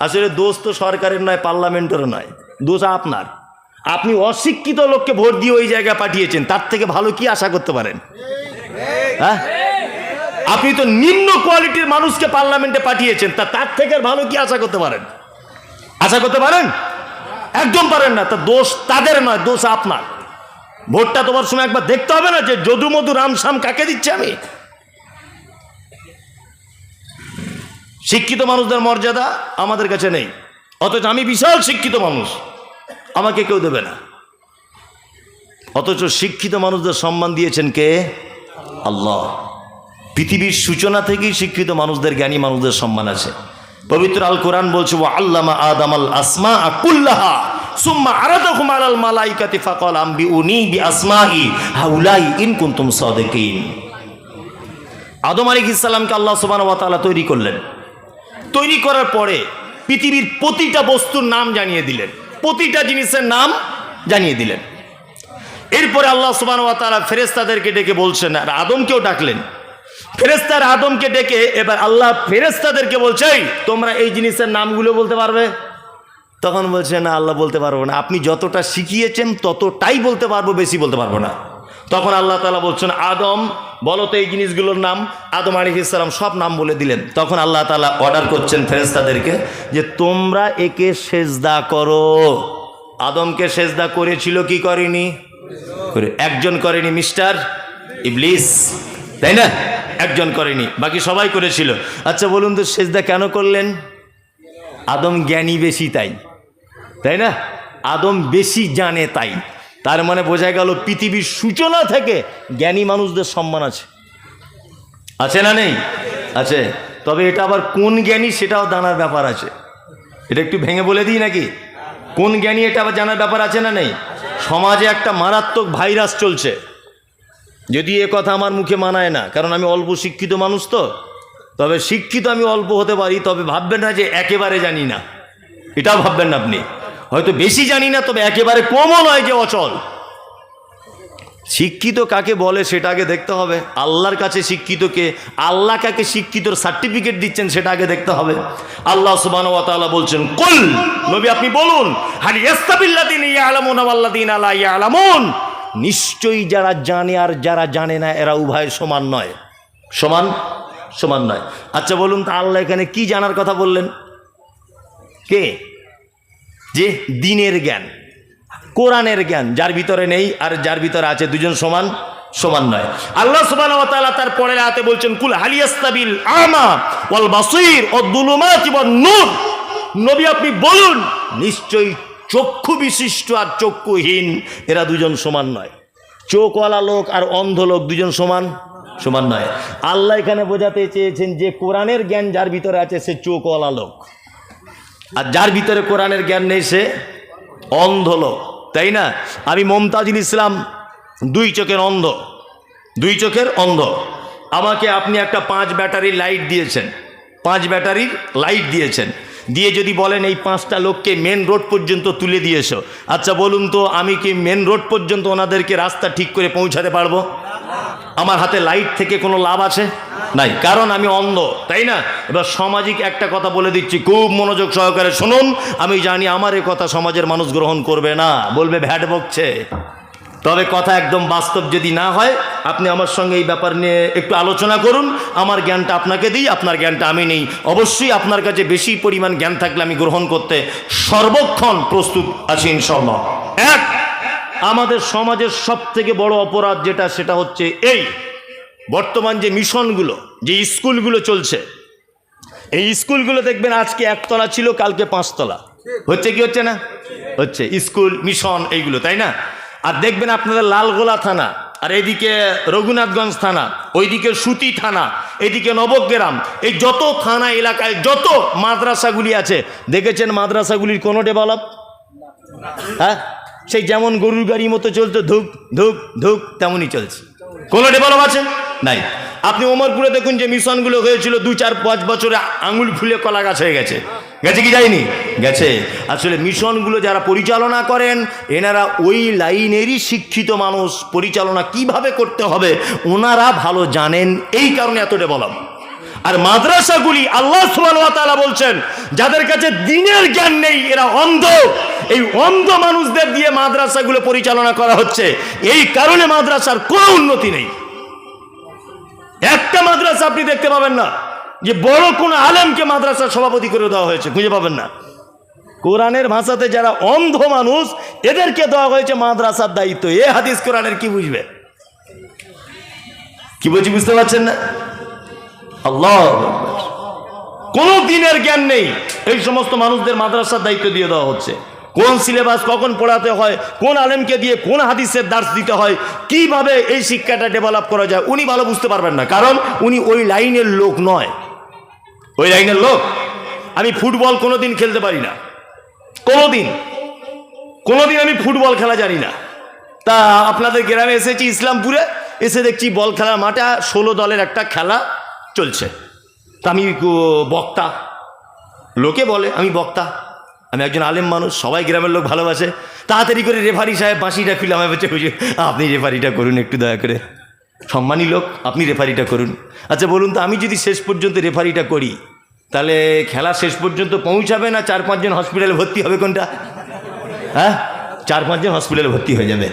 আসলে দোষ তো সরকারের নয়, পার্লামেন্টেরও নয়, দোষ আপনার। আপনি অশিক্ষিত লোককে ভোট দিয়ে ওই জায়গায় পাঠিয়েছেন, তার থেকে ভালো কি আশা করতে পারেন? হ্যাঁ, আপনি তো নিম্ন কোয়ালিটির মানুষকে পার্লামেন্টে পাঠিয়েছেন, তার থেকে ভালো কি আশা করতে পারেন? আশা করতে পারেন? একদম পারেন না। তা দোষ তাদের নয়, দোষ আপনার। ভোটটা তোমার সময় একবার দেখতে হবে না যে যদু মধু রাম শ্যাম কাকে দিচ্ছে আমি? শিক্ষিত মানুষদের মর্যাদা আমাদের কাছে নেই, অথচ আমি বিশাল শিক্ষিত মানুষ, আমাকে কেউ দেবে না। অথচ শিক্ষিত মানুষদের সম্মান দিয়েছেন কে? আল্লাহ। পৃথিবীর সূচনা থেকেই শিক্ষিত মানুষদের, জ্ঞানী মানুষদের সম্মান আছে। পবিত্র আল কোরআন বলছে, ওয়া আল্লামা আদামাল আসমাআ কুল্লাহা সুম্মা আরাদাহুম আলাল মালাইকাতি ফাকাল আম্বিউনি বিআসমাই হাউলাই ইন কুনতুম সাদিকিন। আদম আলাইহিস সালামকে আল্লাহ সুবহানাহু ওয়া তাআলা তৈরি করলেন। তৈরি করার পরে পৃথিবীর প্রতিটা বস্তুর নাম জানিয়ে দিলেন, প্রতিটা জিনিসের নাম জানিয়ে দিলেন। এরপরে আল্লাহ সুবহানাহু ওয়া তাআলা ফেরেশতাদেরকে ডেকে বলছেন, আর আদমকেও ডাকলেন। ফেরেশতার আদমকে ডেকে এবার আল্লাহ ফেরেশতাদেরকে বলছে, তোমরা এই জিনিসের নামগুলো বলতে পারবে? তখন বলছে, না আল্লাহ বলতে পারবো না, আপনি যতটা শিখিয়েছেন ততটাই বলতে পারবো, বেশি বলতে পারবো না। তখন আল্লাহ তাআলা বলছেন, আদম বলো তো এই জিনিসগুলোর নাম। আদম আলাইহিস সালাম সব নাম বলে দিলেন। তখন আল্লাহ তাআলা অর্ডার করছেন ফেরেশতাদেরকে যে তোমরা একে সেজদা করো। আদমকে সেজদা করেছিল কি করেনি? করে। একজন করেনি, মিস্টার ইবলিস, তাই না? একজন করেনি, বাকি সবাই করেছিল। আচ্ছা বলুন তো সেজদা কেন করলেন? আদম জ্ঞানী বেশি তাই, তাই না? আদম বেশি জানে তাই। তার মানে বোঝা গেল পৃথিবীর সূচনা থেকে জ্ঞানী মানুষদের সম্মান আছে। আছে না নেই? আছে। তবে এটা আবার কোন জ্ঞানী সেটাও জানার ব্যাপার আছে। এটা একটু ভেঙে বলে দিই নাকি? কোন জ্ঞানী এটা আবার জানার ব্যাপার আছে না নেই? সমাজে একটা মারাত্মক ভাইরাস চলছে, যদি এ কথা আমার মুখে মানায় না, কারণ আমি অল্প শিক্ষিত মানুষ তো। তবে শিক্ষিত আমি অল্প হতে পারি, তবে ভাববেন না যে একেবারে জানি না, এটাও ভাববেন না আপনি। হয়তো বেশি জানি না, তবে একেবারে কমও নয় যে অচল। শিক্ষিত কাকে বলে সেটা আগে দেখতে হবে। আল্লাহর কাছে শিক্ষিতকে, আল্লাহ কাকে শিক্ষিতর সার্টিফিকেট দিচ্ছেন সেটা আগে দেখতে হবে। আল্লাহ সুবহানাহু ওয়া তাআলা বলছেন, কুল, নবী আপনি বলুন, হাল ইয়াস্তাবিল্লাযিনা ইয়ালামুনা ওয়াল্লাযিনা লা ইয়ালামুন, নিশ্চয়ই যারা জানে আর যারা জানে না এরা উভয় সমান নয়, সমান নয়। আচ্ছা বলুন তো আল্লাহ এখানে কি জানার কথা বললেন? কে? যে দ্বীনের জ্ঞান, কোরআনের জ্ঞান যার ভিতরে নেই আর যার ভিতরে আছে, দুজন সমান নয়। আল্লাহ সুবহানাহু ওয়া তাআলা তার পরের আয়াতে বলছেন, কুল হাল ইয়াস্তাবিল আমা ওয়াল বাসীর ওয়াদ-দুলুমাতি ওয়ান-নূর, নবী আপনি বলুন নিশ্চয়ই চক্ষু বিশিষ্ট আর চক্ষুহীন এরা দুজন সমান নয়। চোখওয়ালা লোক আর অন্ধ লোক দুজন সমান নয়। আল্লাহ এখানে বোঝাতে চেয়েছেন যে কোরআনের জ্ঞান যার ভিতরে আছে সে চোখওয়ালা লোক, আর যার ভিতরে কোরআনের জ্ঞান নেই সে অন্ধ লোক, তাই না? আমি মমতাজুল ইসলাম, দুই চোখের অন্ধ। আমাকে আপনি একটা 5 ব্যাটারির লাইট দিয়েছেন, 5 ব্যাটারির লাইট দিয়েছেন, দিয়ে যদি বলেন এই 5টা লোককে মেন রোড পর্যন্ত তুলে দিয়েছো, আচ্ছা বলুন তো আমি কি মেন রোড পর্যন্ত ওনাদেরকে রাস্তা ঠিক করে পৌঁছাতে পারবো? আমার হাতে লাইট থেকে কোনো লাভ আছে? নাই, কারণ আমি অন্ধ, তাই না? এবার সামাজিক একটা কথা বলে দিচ্ছি, খুব মনোযোগ সহকারে শুনুন। আমি জানি আমার এই কথা সমাজের মানুষ গ্রহণ করবে না, বলবে ভ্যাট বকছে। তবে কথা একদম বাস্তব যদি না হয়, আপনি আমার সঙ্গে এই ব্যাপার নিয়ে একটু আলোচনা করুন। আমার জ্ঞানটা আপনাকে দিই, আপনার জ্ঞানটা আমি নেই। অবশ্যই আপনার কাছে বেশি পরিমাণ জ্ঞান থাকলে আমি গ্রহণ করতে সর্বক্ষণ প্রস্তুত আছি ইনশাআল্লাহ। এক, আমাদের সমাজের সবথেকে বড় অপরাধ যেটা, সেটা হচ্ছে এই বর্তমান যে মিশনগুলো, যে স্কুলগুলো চলছে, এই স্কুলগুলো দেখবেন আজকে 1 তলা ছিল, কালকে 5 তলা হচ্ছে। কি হচ্ছে না? হচ্ছে। স্কুল মিশন এইগুলো, তাই না? আর দেখবেন আপনাদের লালগোলা থানা, আর এদিকে রঘুনাথগঞ্জ থানা, ওইদিকে সুতি থানা, এদিকে নবগ্রাম, এই যত থানা এলাকায় যত মাদ্রাসাগুলি আছে, দেখেছেন মাদ্রাসাগুলির কোনো ডেভেলপ? হ্যাঁ, সেই যেমন গরুর গাড়ির মতো চলতো, ধুক ধুক ধুক, তেমনই চলছে। কোনো ডেভেলপ আছে? নাই। আপনি ওমরপুরে দেখুন যে মিশনগুলো হয়েছিল 2-4-5 বছরে আঙুল ফুলে কলা গাছ হয়ে গেছে। গেছে কি যায়নি? গেছে। আসলে মিশনগুলো যারা পরিচালনা করেন এনারা ওই লাইনেরই শিক্ষিত মানুষ, পরিচালনা কিভাবে করতে হবে ওনারা ভালো জানেন, এই কারণে এত ডেভেলপ। আর মাদ্রাসাগুলি আল্লাহ সুবহানাহু ওয়া তাআলা বলছেন যাদের কাছে দ্বীনের জ্ঞান নেই এরা অন্ধ। এই অন্ধ মানুষদের দিয়ে মাদ্রাসাগুলো পরিচালনা করা হচ্ছে। এই কারণে মাদ্রাসার কোনো উন্নতি নেই। একটা মাদ্রাসা আপনি দেখতে পাবেন না যে বড় কোন আলেমকে মাদ্রাসার সভাপতি করে দেওয়া হয়েছে, খুঁজে পাবেন না। কোরআনের ভাষাতে যারা অন্ধ মানুষ এদেরকে দেওয়া হয়েছে মাদ্রাসার দায়িত্ব। এ হাদিস কোরআনের কি বুঝবে? কি বলছি বুঝতে পারছেন না? আল্লাহ, কোন দিনের জ্ঞান নেই এই সমস্ত মানুষদের মাদ্রাসার দায়িত্ব দিয়ে দেওয়া হচ্ছে। কোন সিলেবাস কখন পড়াতে হয়, কোন আলেমকে দিয়ে কোন হাদিসের দার্স দিতে হয়, কিভাবে এই শিক্ষাটা ডেভেলপ করা যায় উনি ভালো বুঝতে পারবেন না, কারণ উনি ওই লাইনের লোক নয়। ওই লাইনের লোক। আমি ফুটবল কোনোদিন খেলতে পারি না, কোনোদিন আমি ফুটবল খেলা জানি না। তা আপনাদের গ্রামে এসেছি ইসলামপুরে, এসে দেখছি বল খেলার মাঠে 16 দলের একটা খেলা চলছে। তা আমি বক্তা, লোকে বলে আমি বক্তা, আমি একজন আলেম মানুষ, সবাই গ্রামের লোক ভালোবাসে। তাড়াতাড়ি করে রেফারি সাহেব বাঁশিটা ফিলে আমায় বলছে আপনি রেফারিটা করুন একটু দয়া করে, সম্মানী লোক আপনি রেফারিটা করুন। আচ্ছা বলুন তো, আমি যদি শেষ পর্যন্ত রেফারিটা করি তাহলে খেলা শেষ পর্যন্ত পৌঁছাবে না 4-5 জন হসপিটালে ভর্তি হবে? কোনটা? হ্যাঁ, 4-5 জন হসপিটালে ভর্তি হয়ে যাবে।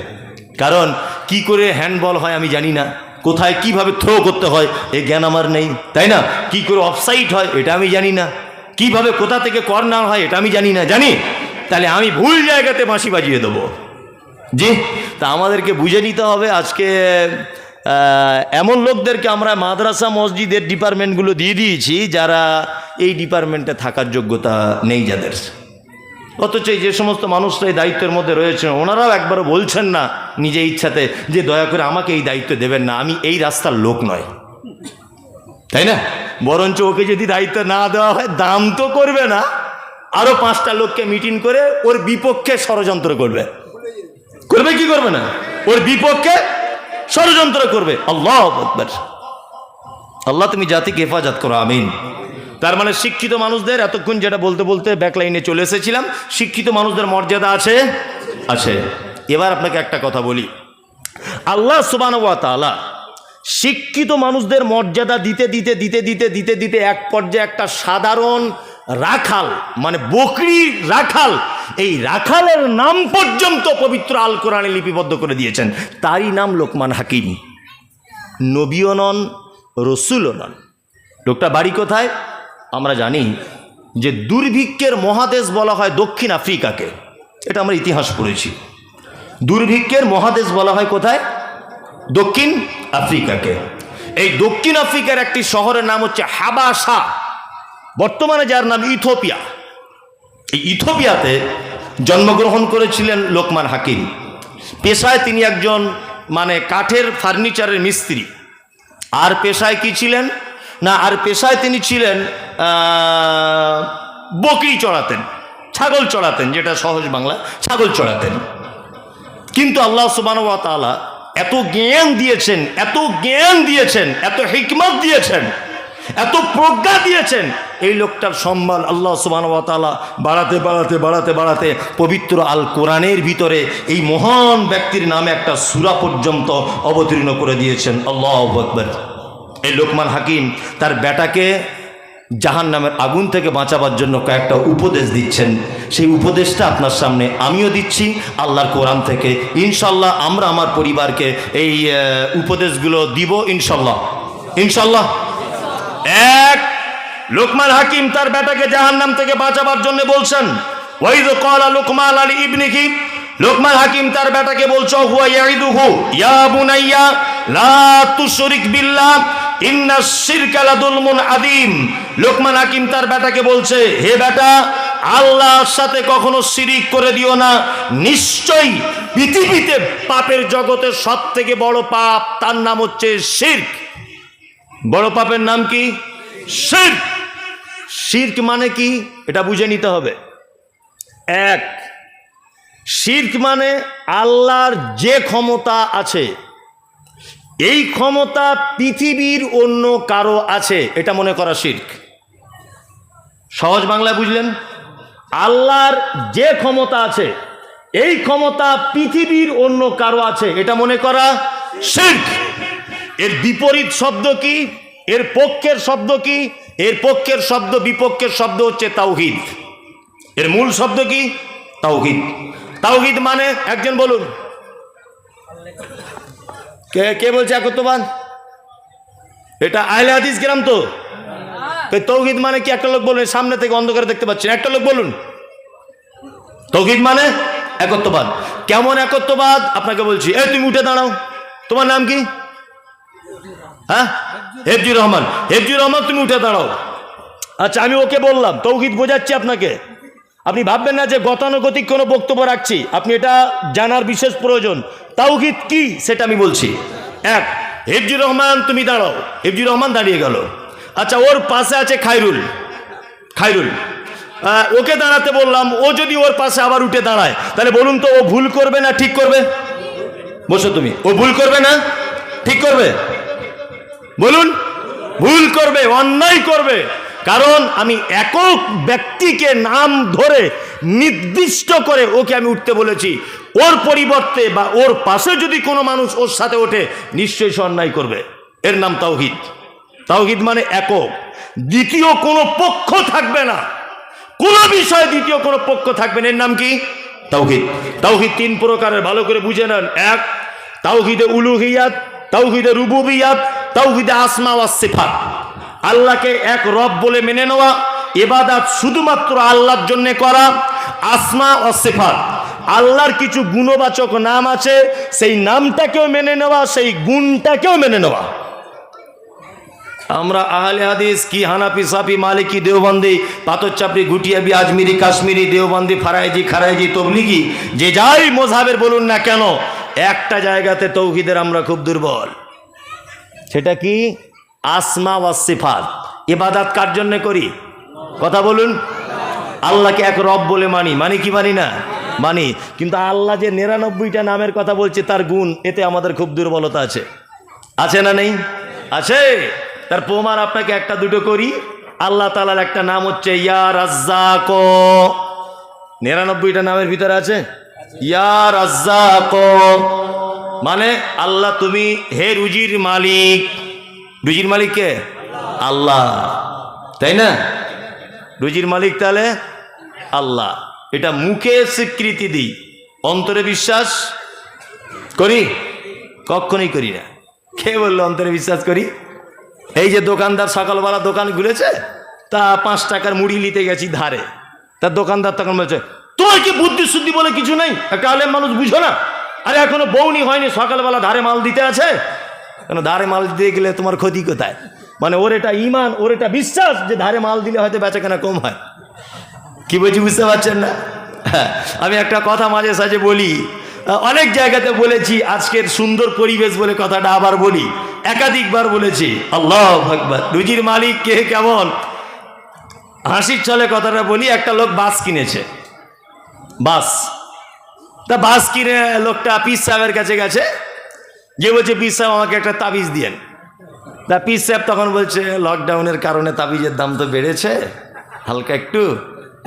কারণ কি করে হ্যান্ডবল হয় আমি জানি না, কোথায় কিভাবে থ্রো করতে হয় এই জ্ঞান আমার নেই, তাই না? কি করে অফসাইড হয় এটা আমি জানি না, কিভাবে কোথা থেকে কর্নার হয় এটা আমি জানি না। জানি তাহলে আমি ভুল জায়গাতে বাঁশি বাজিয়ে দেবো। জি, তা আমাদেরকে বুঝে নিতে হবে। আজকে এমন লোকদেরকে আমরা মাদ্রাসা মসজিদের ডিপার্টমেন্টগুলো দিয়ে দিয়েছি যারা এই ডিপার্টমেন্টে থাকার যোগ্যতা নেই যাদের। অথচ যে সমস্ত মানুষরা এই দায়িত্বের মধ্যে রয়েছেন ওনারাও একবারও বলছেন না নিজে ইচ্ছাতে যে দয়া করে আমাকে এই দায়িত্ব দেবেন না, আমি এই রাস্তার লোক নয়, তাই না? বরঞ্চ ওকে যদি দায়িত্ব না দেওয়া হয় দাম তো করবে না, আরো 5টা লোককে মিটিং করে ওর বিপক্ষে ষড়যন্ত্র করবে। কি করবে না? ওর বিপক্ষে ষড়যন্ত্র করবে। আল্লাহু আকবার। আল্লাহ তুমি জাতিকে হেফাজত করো, আমিন। তার মানে শিক্ষিত মানুষদের, এতক্ষণ যেটা বলতে বলতে ব্যাকলাইনে চলে এসেছিলাম, শিক্ষিত মানুষদের মর্যাদা আছে। এবার আপনাকে একটা কথা বলি, আল্লাহ সুবহানাহু ওয়া তাআলা শিক্ষিত মানুষদের মর্যাদা দিতে দিতে দিতে দিতে দিতে দিতে এক পর্যায়ে একটা সাধারণ রাখাল, মানে বকরি রাখাল, এই রাখালের নাম পর্যন্ত পবিত্র আল কোরআনে লিপিবদ্ধ করে দিয়েছেন। তারই নাম লোকমান হাকিম। নবীও নন, রসুলও নন। লোকটা বাড়ি কোথায়? আমরা জানি যে দুর্ভিক্ষের মহাদেশ বলা হয় দক্ষিণ আফ্রিকাকে, এটা আমরা ইতিহাস পড়েছি। দুর্ভিক্ষের মহাদেশ বলা হয় কোথায়? দক্ষিণ আফ্রিকাকে। এই দক্ষিণ আফ্রিকার একটি শহরের নাম হচ্ছে হাবাসা, বর্তমানে যার নাম ইথিওপিয়া। এই ইথিওপিয়াতে জন্মগ্রহণ করেছিলেন লোকমান হাকিম। পেশায় তিনি একজন মানে কাঠের ফার্নিচারের মিস্ত্রি। আর পেশায় কি ছিলেন না, আর পেশায় তিনি ছিলেন বকরি চড়াতেন, ছাগল চড়াতেন, যেটা সহজ বাংলা ছাগল চড়াতেন। কিন্তু আল্লাহ সুবহানাহু ওয়া তাআলা এত জ্ঞান দিয়েছেন, এত জ্ঞান দিয়েছেন, এত হিকমত দিয়েছেন, এত প্রজ্ঞা দিয়েছেন, এই লোকটার সম্মান আল্লাহ সুবহানাহু ওয়া তাআলা বাড়াতে বাড়াতে বাড়াতে বাড়াতে পবিত্র আল কোরআনের ভিতরে এই মহান ব্যক্তির নামে একটা সূরা পর্যন্ত অবতীর্ণ করে দিয়েছেন। আল্লাহু আকবার। এই লোকমান হাকিম তার বেটাকে জাহান্নামের আগুন থেকে বাঁচাবার জন্য কয়েকটা উপদেশ দিচ্ছেন। সেই উপদেশটা আপনার সামনে আমিও দিচ্ছি আল্লাহর কোরআন থেকে। ইনশাল্লাহ আমরা আমার পরিবারকে এই উপদেশগুলো দিব ইনশাল্লাহ। ইনশাল্লাহ। এক, লোকমান হাকিম তার বেটাকে জাহান্নাম থেকে বাঁচাবার জন্য বলছেন, ওয়াইদ ক্বালা লুকমান আলী ইবনিহি, লোকমান হাকিম তার বেটাকে বলছো, হুয়া ইয়াইদুহু ইয়া বুনাইয়া লা তুশরিক বিল্লাহ ইন্নাশ শিরকা লাযুলমুন আযীম। লোকমান হাকিম তার বেটাকে বলছে, হে বেটা, আল্লাহর সাথে কখনো শিরিক করে দিও না। নিশ্চয়ই পৃথিবীতে পাপের জগতে সবথেকে বড় পাপ, তার নাম হচ্ছে শিরক। বড় পাপের নাম কি? শিরক। শিরক মানে কি এটা বুঝে নিতে হবে। এক, শিরক মানে আল্লাহর যে ক্ষমতা আছে এই ক্ষমতা পৃথিবীর অন্য কারো আছে এটা মনে করা শিরক। সহজ বাংলায় বুঝলেন? আল্লাহর যে ক্ষমতা আছে এই ক্ষমতা পৃথিবীর অন্য কারো আছে এটা মনে করা শিরক। এর বিপরীত শব্দ কি? এর পক্ষের শব্দ কি? এর পক্ষের শব্দ, বিপক্ষের শব্দ হচ্ছে তাওহীদ। এর মূল শব্দ কি? তাওহীদ। তাওহীদ মানে একজন বলুন, কে কে বলছে একত্ববাদ? এটা আহলে হাদিস গ্রাম তো। তাওহীদ মানে কি? একটা লোক বলুন, সামনে থেকে অন্ধকারে দেখতে পাচ্ছেন, একটা লোক বলুন। তাওহীদ মানে একত্ববাদ। কেমন একত্ববাদ আপনাকে বলছি। এই তুমি উঠে দাঁড়াও, তোমার নাম কি? হ্যাঁ, হেফজুর রহমান। হেফজুর রহমান, তুমি উঠে দাঁড়াও। আচ্ছা, আমি ওকে বললাম, তাওহীদ বোঝাচ্ছি আপনাকে। আপনি ভাববেন না যে গতানুগতিক কোনো বক্তব্য রাখছি, আপনি এটা জানার বিশেষ প্রয়োজন। তাওহীদ কি সেটা আমি বলছি। এক, হেফজুর রহমান তুমি দাঁড়াও। হেফজুর রহমান দাঁড়িয়ে গেল। আচ্ছা, ওর পাশে আছে খায়রুল। খায়রুল, ওকে দাঁড়াতে বললাম। ও যদি ওর পাশে আবার উঠে দাঁড়ায়, তাহলে বলুন তো ও ভুল করবে না ঠিক করবে? বসো তুমি। ও ভুল করবে না ঠিক করবে? বলুন। ভুল করবে, অন্যায় করবে। কারণ আমি একক ব্যক্তিকে নাম ধরে নির্দিষ্ট করে ওকে আমি উঠতে বলেছি। ওর পরিবর্তে বা ওর পাশে যদি কোনো মানুষ ওর সাথে ওঠে, নিশ্চয়ই সে অন্যায় করবে। এর নাম তাওহীদ। তাওহীদ মানে একক, দ্বিতীয় কোনো পক্ষ থাকবে না। কোন বিষয়ে দ্বিতীয় কোনো পক্ষ থাকবে না। এর নাম কি? তাওহীদ। তাওহীদ তিন প্রকারের, ভালো করে বুঝে নেন। এক, তাওহীদে উলুহিয়াত, তাওহীদে রুবুবিয়াত, তাওহীদে আসমা ওয়াস সিফাত। আল্লাহকে এক রব বলে মেনে নেওয়া, ইবাদত শুধুমাত্র আল্লাহর জন্য করা। আসমা ওয়াস সিফাত, আল্লাহর কিছু গুণবাচক নাম আছে, সেই নামটাকেও মেনে নেওয়া, সেই গুণটাকেও মেনে নেওয়া। আমরা আহলে হাদিস কি হানাফি, সাফি, মালিকি, দেওবন্দি, পাথরচাপড়ি, গুটিয়াবি, আজমিরি, কাশ্মীরি, দেওবন্দি, ফারাইজি, খারাইজি, তবলিগি, যে যাই মযহাবের বলুন না কেন, একটা জায়গাতে তাওহীদের আমরা খুব দুর্বল। সেটা কি? আসমা ওয়াস সিফাত। ইবাদত কার জন্য করি? কথা বলুন। আল্লাহকে এক রব বলে মানি, মানি কি মানি না? মানি। কিন্তু আল্লাহ যে 99টা নামের কথা বলছে, তার গুণ, এতে আমাদের খুব দুর্বলতা আছে। আছে না নেই? আছে। তার প্রমাণ আপনাকে একটা দুটো করি। আল্লাহ তাআলার একটা নাম হচ্ছে ইয়া রাজ্জাক। 99টা নামের ভিতরে আছে ইয়া রাজ্জাক, মানে আল্লাহ তুমি হে রুজির মালিক। রুজির মালিক কে? আল্লাহ, তাই না? রুজির মালিক তাহলে আল্লাহ। এটা মুখে স্বীকৃতি দিই, অন্তরে বিশ্বাস করি? কখনোই করি না। কে বললো অন্তরে বিশ্বাস করি? এই যে দোকানদার সকালবেলা দোকান ঘুরেছে, তা 5 টাকার মুড়ি নিতে গেছি ধারে। তার দোকানদার তখন বলছে, তোমার কি বুদ্ধি শুদ্ধি বলে কিছু নেই? একটা আলেম মানুষ বুঝো না? আরে এখনো বউনি হয়নি, সকালবেলা ধারে মাল দিতে আছে। কেন ধারে মাল দিতে গেলে তোমার ক্ষতি কোথায়? মানে ওর এটা ইমান, ওর এটা বিশ্বাস যে ধারে মাল দিলে হয়তো বেচাকেনা কম হয়। কি বলছি বুঝতে পারছেন না? আমি একটা কথা মাঝে সাঝে বলি, অনেক জায়গাতে বলেছি, আজকের সুন্দর পরিবেশ বলে কথাটা আবার বলি, একাধিকবার বলেছি। আল্লাহু আকবার। রুজির মালিক কে কেমন? হাসির ছলে কথাটা বলি। একটা লোক বাস কিনেছে, বাস। তা বাস কিনে লোকটা পীর সাহেবের কাছে গেছে, যে বলছে পীর সাহেব আমাকে একটা তাবিজ দিয়েন। তা পীর সাহেব তখন বলছে, লকডাউনের কারণে তাবিজের দাম তো বেড়েছে হালকা একটু,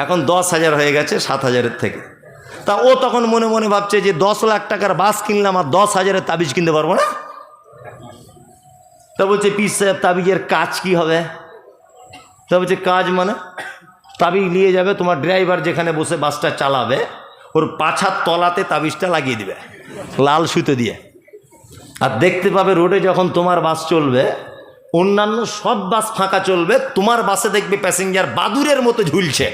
এখন 10,000 হয়ে গেছে 7,000-এর থেকে। তা ও তখন মনে মনে ভাবছে যে 10 লাখ টাকার বাস কিনলাম আর 10,000-এর তাবিজ কিনতে পারবো না। তা বলছে পীর সাহেব তাবিজের কাজ কি হবে? তা বলছে কাজ মানে তাবিজ নিয়ে যাবে, তোমার ড্রাইভার যেখানে বসে বাসটা চালাবে ওর পাছার তলাতে তাবিজটা লাগিয়ে দিবে লাল সুতো দিয়ে। আর দেখতে পাবে রোডে যখন তোমার বাস চলবে, অন্যান্য সব বাস ফাঁকা চলবে, তোমার বাসে দেখবে প্যাসেঞ্জার বাদুরের মতো ঝুলছে।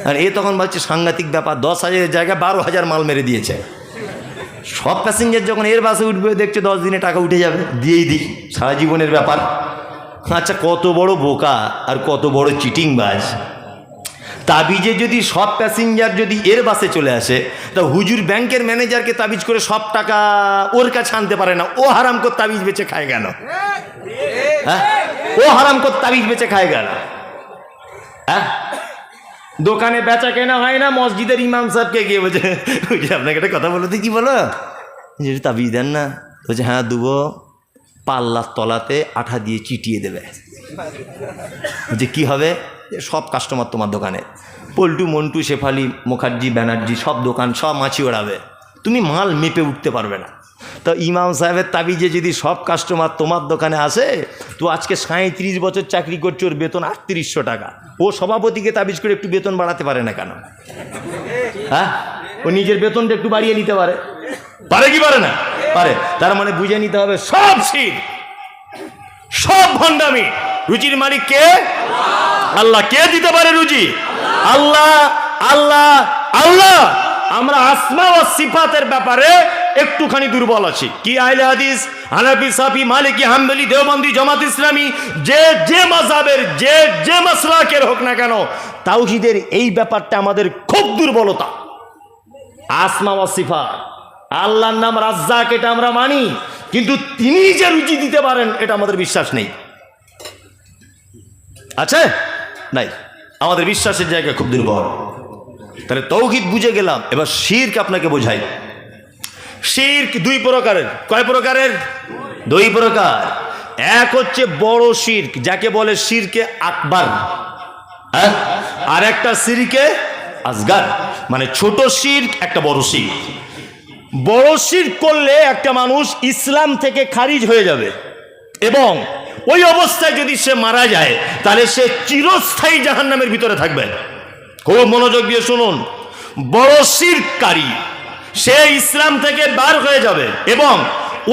আর এ তখন বলছে সাংঘাতিক ব্যাপার, 10,000-এর জায়গায় 12,000 মাল মেরে দিয়েছে। সব প্যাসেঞ্জার যখন এর বাসে উঠবে, দেখছে 10 দিনে টাকা উঠে যাবে, দিয়েই দিই, সারা জীবনের ব্যাপার। আচ্ছা, কত বড় বোকা আর কত বড় চিটিংবাজ। তাবিজে যদি সব প্যাসেঞ্জার যদি এর বাসে চলে আসে, তা হুজুর ব্যাংকের ম্যানেজারকে তাবিজ করে সব টাকা ওর কাছে আনতে পারে না, ও হারাম করে তাবিজ বেচে খায় কেন? হ্যাঁ, ও হারাম করে তাবিজ বেচে খায় কেন? হ্যাঁ, দোকানে বেচা কেনা হয় না, মসজিদের ইমাম সাহেবকে গিয়ে বলছে, আপনাকে একটা কথা বলো তো। কি বলো? তাবিজ দেন না। বলছে হ্যাঁ দেবো, পাল্লার তলাতে আঠা দিয়ে চিটিয়ে দেবে। যে কি হবে? সব কাস্টমার তোমার দোকানে, পল্টু, মন্টু, শেফালি, মুখার্জি, ব্যানার্জি, সব দোকান সব মাছি ওড়াবে, তুমি মাল মেপে উঠতে পারবে না। তো ইমাম সাহেবের তাবিজে যদি সব কাস্টমার তোমার দোকানে আসে, তো আজকে 37 বছর চাকরি করছে, ওর বেতন 3800 টাকা, ও সভাপতিকে তাবিজ করে একটু বেতন বাড়াতে পারে না কেন? হ্যাঁ, ও নিজের বেতনটা একটু বাড়িয়ে নিতে পারে, পারে কি পারে না? পারে। তার মানে বুঝে নিতে হবে সব শির, সব ভণ্ডামি। রুজির মালিক কে? আল্লাহ। কে দিতে পারে রুজি? আল্লাহ, আল্লাহ, আল্লাহ। আমরা আসমা ও সিফাতের ব্যাপারে একটুখানি দুর্বল আছি। কি আহলে হাদিস, হানাফি, সাফি, মালিকি, হাম্বলি, দেওবন্দি, জামাত ইসলামী, যে মাযহাবের যে মাসলাকের হোক না কেন, তাওহীদের এই ব্যাপারটা আমাদের খুব দুর্বলতা। আসমা ও সিফাত, আল্লাহর নাম রাজ্জাক, এটা আমরা মানি, কিন্তু তিনি যে রুজি দিতে পারেন এটা আমাদের বিশ্বাস নেই। আছে? নাই। আমাদের বিশ্বাসের জায়গা খুব দুর্বল। তাহলে তাওহীদ বুঝে গেলাম, এবার শিরক আপনাকে বোঝাই। শিরক দুই প্রকারের। কয় প্রকারের? দুই প্রকার। এক হচ্ছে বড় শিরক, যাকে বলে শিরকে আকবার, হ্যাঁ, আর একটা শিরকে আসগার, মানে ছোট শিরক, একটা বড় শিরক। বড় শিরক করলে একটা মানুষ ইসলাম থেকে খারিজ হয়ে যাবে, এবং ওই অবস্থায় যদি সে মারা যায় তাহলে সে চিরস্থায়ী জাহান্নামের ভিতরে থাকবে। খুব মনোযোগ দিয়ে শুনুন, বড় শিরককারী সে ইসলাম থেকে বার হয়ে যাবে, এবং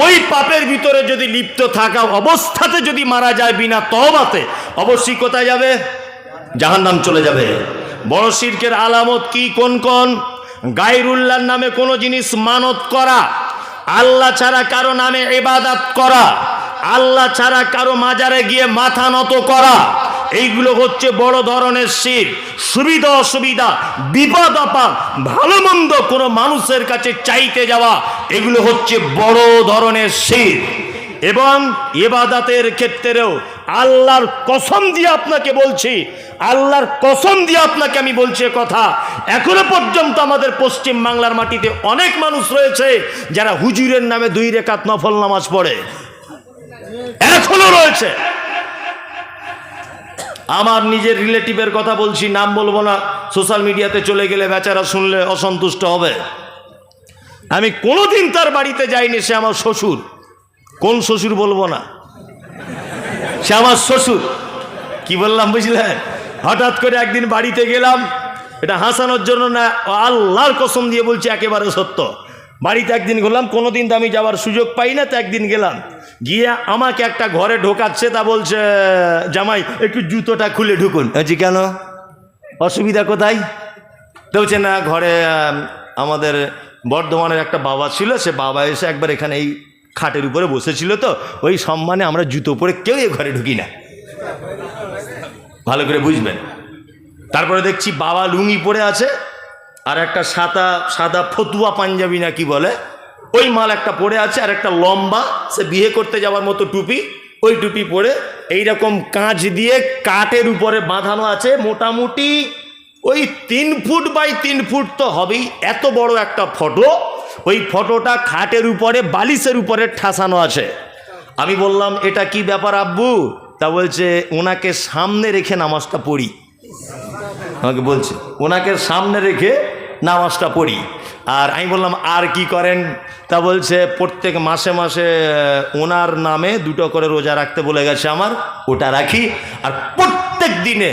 ওই পাপের ভিতরে যদি লিপ্ত থাকা অবস্থাতে যদি মারা যায় বিনা তওবাতে, অবশ্যই কোথায় যাবে? জাহান্নাম চলে যাবে। বড় শিরকের আলামত কি? কোন কোন? গায়রুল্লাহর নামে কোনো জিনিস মানত করা, আল্লাহ ছাড়া কারো নামে ইবাদত করা, আল্লাহ ছাড়া কারো মাজারে গিয়ে মাথা নত করা, এইগুলো হচ্ছে বড় ধরনের শিরক। সুবিধা অসুবিধা, বিপদ আপদ, ভালো মন্দ কোনো মানুষের কাছে চাইতে যাওয়া, এগুলো হচ্ছে বড় ধরনের শিরক। এবং ইবাদতের ক্ষেত্রেও আল্লাহর কসম দিয়ে আপনাকে বলছি, আল্লাহর কসম দিয়ে আপনাকে আমি বলছি কথা, এখনো পর্যন্ত আমাদের পশ্চিম বাংলার মাটিতে অনেক মানুষ রয়েছে যারা হুজুরের নামে 2 রাকাত নফল নামাজ পড়ে, এখনো রয়েছে। আমার নিজের রিলেটিভের কথা বলছি, নাম বলবো না, সোশ্যাল মিডিয়াতে চলে গেলে বেচারা শুনলে অসন্তুষ্ট হবে। আমি কোনোদিন তার বাড়িতে যাইনি, সে আমার শ্বশুর। কোন শ্বশুর বলবো না, সে আমার শ্বশুর। কি বললাম বুঝলেন? হঠাৎ করে একদিন বাড়িতে গেলাম, এটা হাসানোর জন্য না, আল্লাহর কসম দিয়ে বলছি, একেবারে সত্য। বাড়িতে একদিন গেলাম, কোনোদিন তো আমি যাওয়ার সুযোগ পাই না, তো একদিন গেলাম, গিয়ে আমাকে একটা ঘরে ঢোকাচ্ছে, তা বলছে, জামাই একটু জুতোটা খুলে ঢুকুন। বলছি কেন, অসুবিধা কোথায়? তো বলছে না, ঘরে আমাদের বর্ধমানের একটা বাবা ছিল, সে বাবা এসে একবার এখানে এই খাটের উপরে বসেছিল, তো ওই সম্মানে আমরা জুতো পরে কেউ এ ঘরে ঢুকি না। ভালো করে বুঝবেন। তারপরে দেখছি বাবা লুঙ্গি পরে আছে, আর একটা সাদা ফতুয়া পাঞ্জাবি না কি বলে, ওই মাল একটা পরে আছে, আর একটা লম্বা, সে বিয়ে করতে যাওয়ার মতো টুপি, ওই টুপি পরে এইরকম কাঁচ দিয়ে কাঠের উপরে বাঁধানো আছে, মোটামুটি ওই 3 ফুট বাই 3 ফুট তো হবেই, এত বড় একটা ফটো। ওই ফটোটা খাটের উপরে, বালিশের উপরে ঠাসানো আছে। আমি বললাম, এটা কি ব্যাপার আব্বু? তা বলছে, ওনাকে সামনে রেখে নামাজটা পড়ি। আমাকে বলছে, ওনাকে সামনে রেখে নামাজটা পড়ি। আর আমি বললাম, আর কি করেন? তা বলছে, প্রত্যেক মাসে মাসে ওনার নামে 2টো করে রোজা রাখতে বলে গেছে আমার, ওটা রাখি। আর প্রত্যেক দিনে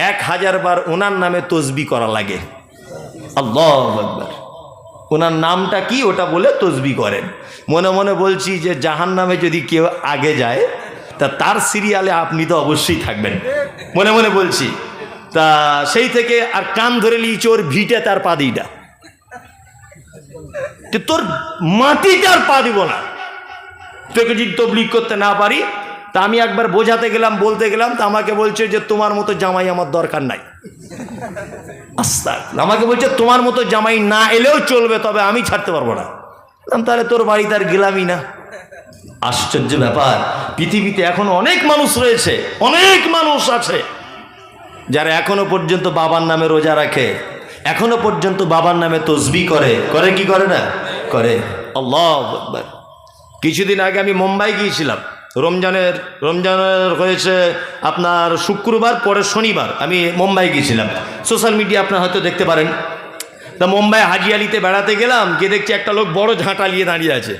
1000 বার ওনার নামে তসবিহ করা লাগে। আল্লাহু আকবার। ওনার নামটা কি ওটা বলে তসবিহ করেন। মনে মনে বলছি যে জাহান্নামে যদি কেউ আগে যায়, তা তার সিরিয়ালে আপনি তো অবশ্যই থাকবেন, মনে মনে বলছি। তা সেই থেকে আর কান ধরে নিয়েছি, ওর ভিটে তার পা দিইটা, তোর মাটিতে আর পা দিব না, তোকে যদি তবলিগ করতে না পারি। তা আমি একবার বোঝাতে গেলাম, বলতে গেলাম, তা আমাকে বলছে যে তোমার মতো জামাই আমার দরকার নাই। আস্তাগফিরুল্লাহ। আমাকে বলছে তোমার মতো জামাই না এলেও চলবে, তবে আমি ছাড়তে পারবো না। তাহলে তোর বাড়িতে আর গেলামই না। আশ্চর্য ব্যাপার, পৃথিবীতে এখন অনেক মানুষ রয়েছে, অনেক মানুষ আছে যারা এখনো পর্যন্ত বাবার নামে রোজা রাখে, এখনো পর্যন্ত বাবার নামে তসবিহ করে কি করে না? করে। আল্লাহু আকবার। কিছুদিন আগে আমি মুম্বাই গিয়েছিলাম, রমজানের হয়েছে আপনার শুক্রবার, পরে শনিবার আমি মুম্বাই গিয়েছিলাম। সোশ্যাল মিডিয়া আপনারা হয়তো দেখতে পারেন। তা মুম্বাই হাজিয়ালিতে বেড়াতে গেলাম, গিয়ে দেখছি একটা লোক বড় ঝাঁটা নিয়ে দাঁড়িয়ে আছে,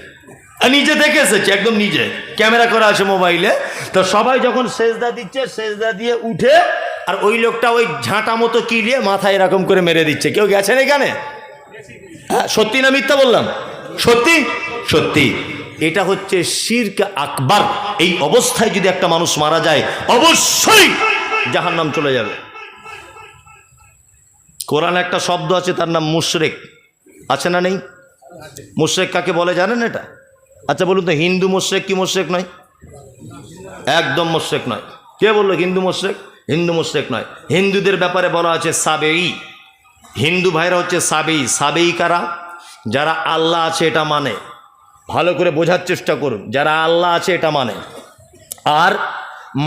আর নিজে দেখে এসেছে, একদম নিজে ক্যামেরা করা আছে মোবাইলে। তো সবাই যখন সেজদা দিচ্ছে, সেজদা দিয়ে উঠে আর ওই লোকটা ওই ঝাঁটা মতো কি নিয়ে মাথায় এরকম করে মেরে দিচ্ছে। কেউ গেছেন এখানে? হ্যাঁ, সত্যি না মিথ্যা বললাম? সত্যি সত্যি। এটা হচ্ছে শিরক আকবার। এই অবস্থায় যদি একটা মানুষ মারা যায় অবশ্যই জাহান্নাম চলে যাবে। কোরআনে একটা শব্দ আছে, তার নাম মুশরিক, আছে না নেই? মুশরিক কাকে বলে জানেন এটা? আচ্ছা বলুন তো, হিন্দু মুশরিক কি মুশরিক নয়? একদম মুশরিক নয়। কে বললো হিন্দু মুশরিক? হিন্দু মুশরিক নয়। হিন্দুদের ব্যাপারে বলা আছে সাবেই। হিন্দু ভাইরা হচ্ছে সাবেই। সাবেই কারা? যারা আল্লাহ আছে এটা মানে। ভালো করে বোঝার চেষ্টা করুন, যারা আল্লাহ আছে এটা মানে আর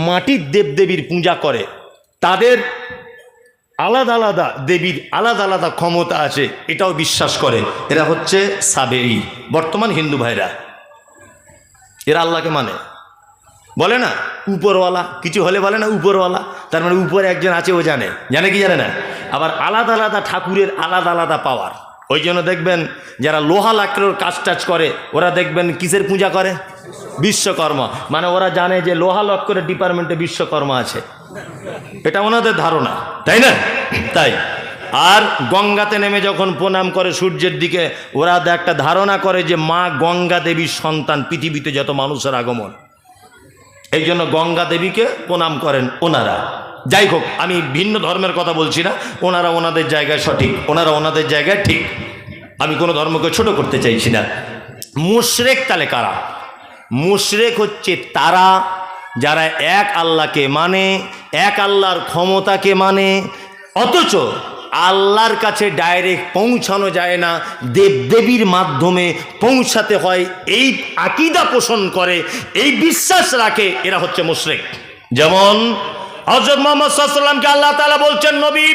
মাটির দেবদেবীর পূজা করে, তাদের আলাদা আলাদা দেবীর আলাদা আলাদা ক্ষমতা আছে এটাও বিশ্বাস করে, এরা হচ্ছে সাবেই। বর্তমান হিন্দু ভাইরা এরা আল্লাহকে মানে, বলে না উপরওয়ালা, কিছু হলে বলে না উপরওয়ালা, তার মানে উপরে একজন আছে, ও জানে। জানে কি জানে না? আবার আলাদা আলাদা ঠাকুরের আলাদা আলাদা পাওয়ার। ওই জন্য দেখবেন যারা লোহা লাকড়ের কাজ টাজ করে ওরা দেখবেন কিসের পূজা করে? বিশ্বকর্মা। মানে ওরা জানে যে লোহা লক্করের ডিপার্টমেন্টে বিশ্বকর্মা আছে, এটা ওনাদের ধারণা, তাই না? তাই আর গঙ্গাতে নেমে যখন প্রণাম করে সূর্যের দিকে, ওরা একটা ধারণা করে যে মা গঙ্গা দেবীর সন্তান পৃথিবীতে যত মানুষের আগমন, এই জন্য গঙ্গা দেবীকে প্রণাম করেন ওনারা। যাই হোক, আমি ভিন্ন ধর্মের কথা বলছি না, ওনারা ওনাদের জায়গায় সঠিক, ওনারা ওনাদের জায়গায় ঠিক, আমি কোনো ধর্মকে ছোট করতে চাইছি না। মুশরিক তাহলে কারা? মুশরিক হচ্ছে তারা যারা এক আল্লাহকে মানে, এক আল্লাহর ক্ষমতাকে মানে, অথচ আল্লাহর কাছে ডাইরেক্ট পৌঁছানো যায় না, দেবদেবীর মাধ্যমে পৌঁছাতে হয়, এই আকীদা পোষণ করে, এই বিশ্বাস রাখে, এরা হচ্ছে মুশরিক। যেমন হযরত মুহাম্মদ সাল্লাল্লাহু আলাইহি ওয়াসাল্লামকে আল্লাহ তাআলা বলছেন, নবী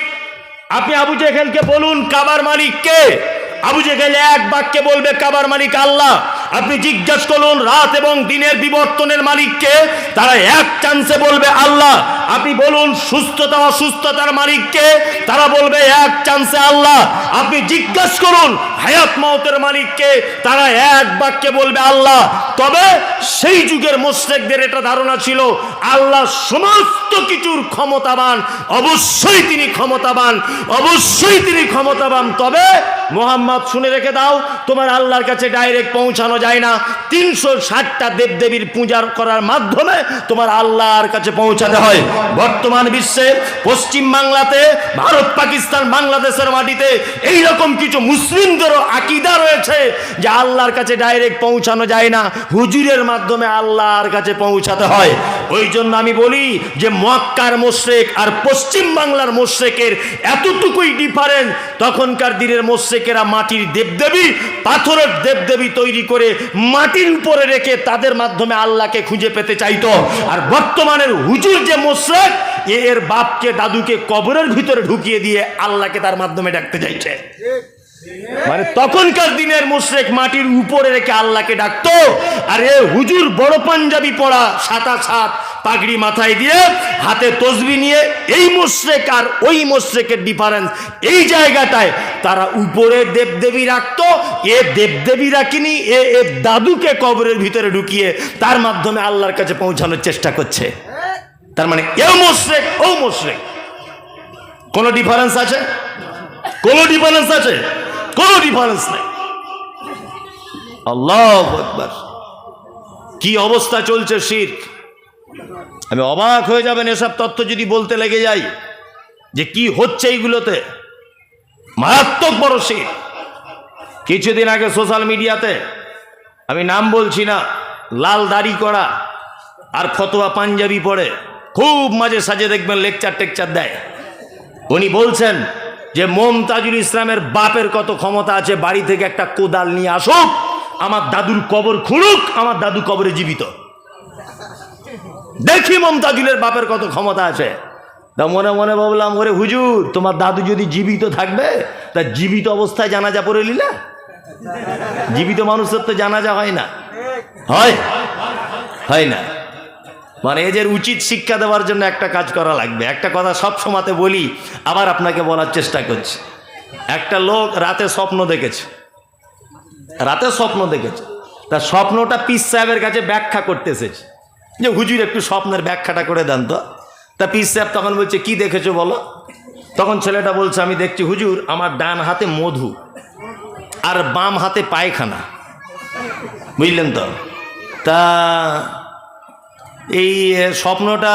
আপনি আবু জেহেলকে বলুন কাবার মালিক কে? আবু জেহেল এক বাক্যে বলবে কাবার মালিক আল্লাহ। আপনি জিজ্ঞাসা করুন রাত এবং দিনের বিবর্তনের মালিককে, তারা এক চান্সে বলবে আল্লাহ। আপনি বলুন সুস্থতা অসুস্থতার মালিককে, তারা বলবে এক চান্সে আল্লাহ। আপনি জিজ্ঞাসা করুন হায়াত মওতের মালিককে, তারা এক বাক্যে বলবে আল্লাহ। তবে সেই যুগের মুশরিকদের এটা ধারণা ছিল আল্লাহ সমস্ত কিছুর ক্ষমতাবান, অবশ্যই তিনি ক্ষমতাবান, অবশ্যই তিনি ক্ষমতাবান। তবে মুহাম্মদ শুনে রেখে দাও, তোমার আল্লাহর কাছে ডাইরেক্ট পৌঁছানো যায় না, 360টা দেবদেবীর পূজা করার মাধ্যমে তোমার আল্লাহর কাছে পৌঁছাতে হয়। বর্তমান বিশ্বে পশ্চিম বাংলাতে, ভারত পাকিস্তান বাংলাদেশের মাটিতে এইরকম কিছু মুসলিমদেরও আকীদা রয়েছে যে আল্লাহর কাছে ডাইরেক্ট পৌঁছানো যায় না, হুজুরের মাধ্যমে আল্লাহর কাছে পৌঁছাতে হয়। ওই জন্য আমি বলি যে মক্কার মুশরিক আর পশ্চিম বাংলার মুশরিকের এতটুকুই ডিফারেন্স, তখনকার দিনের মুশরিকেরা মাটির দেবদেবী, পাথরের দেবদেবী তৈরি করে মাটির উপরে রেখে তাদের মাধ্যমে আল্লাহকে খুঁজে পেতে চাইতো। আর বর্তমানের হুজুর যে মুশরিক, এর বাপকে দাদুকে কবরের ভিতরে ঢুকিয়ে দিয়ে আল্লাহকে তার মাধ্যমে ডাকতে চাইছে। মানে তখনকার দিনের মুশরিক মাটির উপরে রেখে আল্লাহকে ডাকতো, আর এ হুজুর বড় পাঞ্জাবি পরা, সাদা সাত পাগড়ি মাথায় দিয়ে, হাতে তসবিহ নিয়ে, এই মুশরিক আর ওই মুশরিকের ডিফারেন্স এই জায়গাটায়। তারা উপরে দেবদেবী রাখতো, এ দেবদেবী রাখিনি, এ দাদুকে কবরের ভিতরে ঢুকিয়ে তার মাধ্যমে আল্লাহর কাছে পৌঁছানোর চেষ্টা করছে। তার মানে এও মুশরিক ও মুশরিক। কোনো ডিফারেন্স আছে? কোনো ডিফারেন্স আছে? কোনো ডিফারেন্স নেই। আল্লাহু আকবার, কি অবস্থা চলছে শিরক! আমি অবাক হয়ে যাবেন এসব তথ্য যদি বলতে লেগে যাই যে কি হচ্ছে এইগুলোতে। মারাত্মক বড় শিরক। কিছুদিন আগে সোশ্যাল মিডিয়াতে, আমি নাম বলছি না, লাল দাড়ি করা আর ফতোয়া পাঞ্জাবি পরে খুব মাঝে সাজে দেখবেন লেকচার টেকচার দেয়। উনি বলছেন যে মমতাজুল ইসলামের বাপের কত ক্ষমতা আছে, বাড়ি থেকে একটা কোদাল নিয়ে আসুক, আমার দাদুর কবর খুঁড়ুক, আমার দাদু কবরে জীবিত। দেখি মমতাজুলের বাপের কত ক্ষমতা আছে। তা মনে মনে ভাবলাম, ওরে হুজুর, তোমার দাদু যদি জীবিত থাকবে তা জীবিত অবস্থায় জানাজা পড়ে নিলে? জীবিত মানুষের তো জানাজা হয় না, হয় না। মানে এদের উচিত শিক্ষা দেওয়ার জন্য একটা কাজ করা লাগবে। একটা কথা সব সময়তে বলি, আবার আপনাকে বলার চেষ্টা করছি। একটা লোক রাতে স্বপ্ন দেখেছে, তার স্বপ্নটা পীর সাহেবের কাছে ব্যাখ্যা করতে এসেছে যে হুজুর একটু স্বপ্নের ব্যাখ্যাটা করে দেন তো। তা পীর সাহেব তখন বলছে কি দেখেছো বলো। তখন ছেলেটা বলছে আমি দেখছি হুজুর আমার ডান হাতে মধু আর বাম হাতে পায়খানা, বুঝলেন তো। তা এই স্বপ্নটা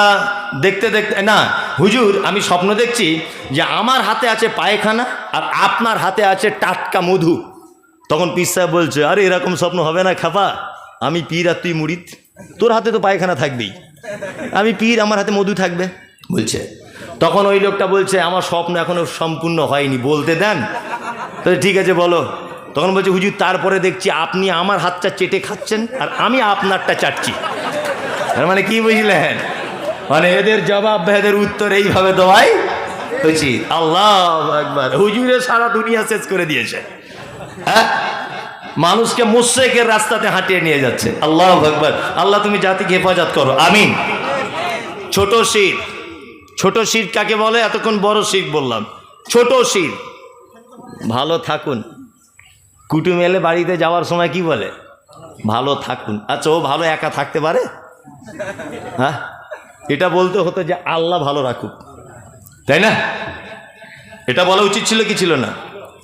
দেখতে দেখতে না হুজুর আমি স্বপ্ন দেখছি যে আমার হাতে আছে পায়খানা আর আপনার হাতে আছে টাটকা মধু। তখন পীর সাহেব বলছে আরে এরকম স্বপ্ন হবে না খাপা, আমি পীর আর তুই মুরিদ, তোর হাতে তো পায়খানা থাকবেই, আমি পীর আমার হাতে মধু থাকবে বলছে। তখন ওই লোকটা বলছে আমার স্বপ্ন এখনো সম্পূর্ণ হয়নি, বলতে দেন। তো ঠিক আছে বলো। তখন বলছে হুজুর তারপরে দেখছি আপনি আমার হাতটা চেটে খাচ্ছেন আর আমি আপনারটা চাটছি। তার মানে কি বুঝলেন, মানে এদের জবাব এদের উত্তর এইভাবে দেওয়াই উচিত। আল্লাহু আকবার, হুজুরে সারা দুনিয়া শেষ করে দিয়েছে। হ্যাঁ, মানুষকে মুশরিকের রাস্তাতে হাঁটিয়ে নিয়ে যাচ্ছে। আল্লাহু আকবার, আল্লাহ তুমি জাতিকে হেফাজত করো, আমিন। ছোট শিরক, ছোট শিরক কাকে বলে? এতক্ষণ বড় শিরক বললাম, ছোট শিরক। ভালো থাকুন, কুটুম এলে বাড়িতে যাওয়ার সময় কি বলে? ভালো থাকুন। আচ্ছা ও ভালো একা থাকতে পারে? হ্যাঁ, এটা বলতে হতো যে আল্লাহ ভালো রাখুক, তাই না? এটা বলা উচিত ছিল কি ছিল না?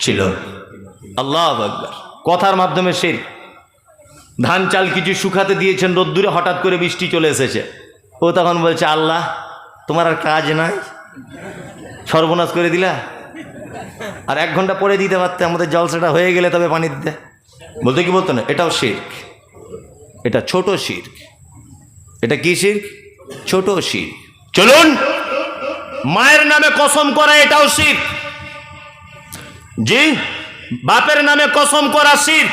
ছিল। আল্লাহু আকবার। কথার মাধ্যমে শিরক। ধান চাল কিছু শুকাতে দিয়েছেন রোদ্দুরে, হঠাৎ করে বৃষ্টি চলে এসেছে, ও তখন বলছে আল্লাহ তোমার আর কাজ নাই, সর্বনাশ করে দিলা, আর 1 ঘন্টা পরে দিতে পারতে, আমাদের জলসাটা হয়ে গেলে তবে পানি দিতে। বলতে কি বলতো না? এটাও শিরক, এটা ছোট শিরক। এটা কি শিরক? ছোট শিরক। চলুন, মায়ের নামে কসম করা এটাও শিরক। জি, বাপের নামে কসম করা শিরক।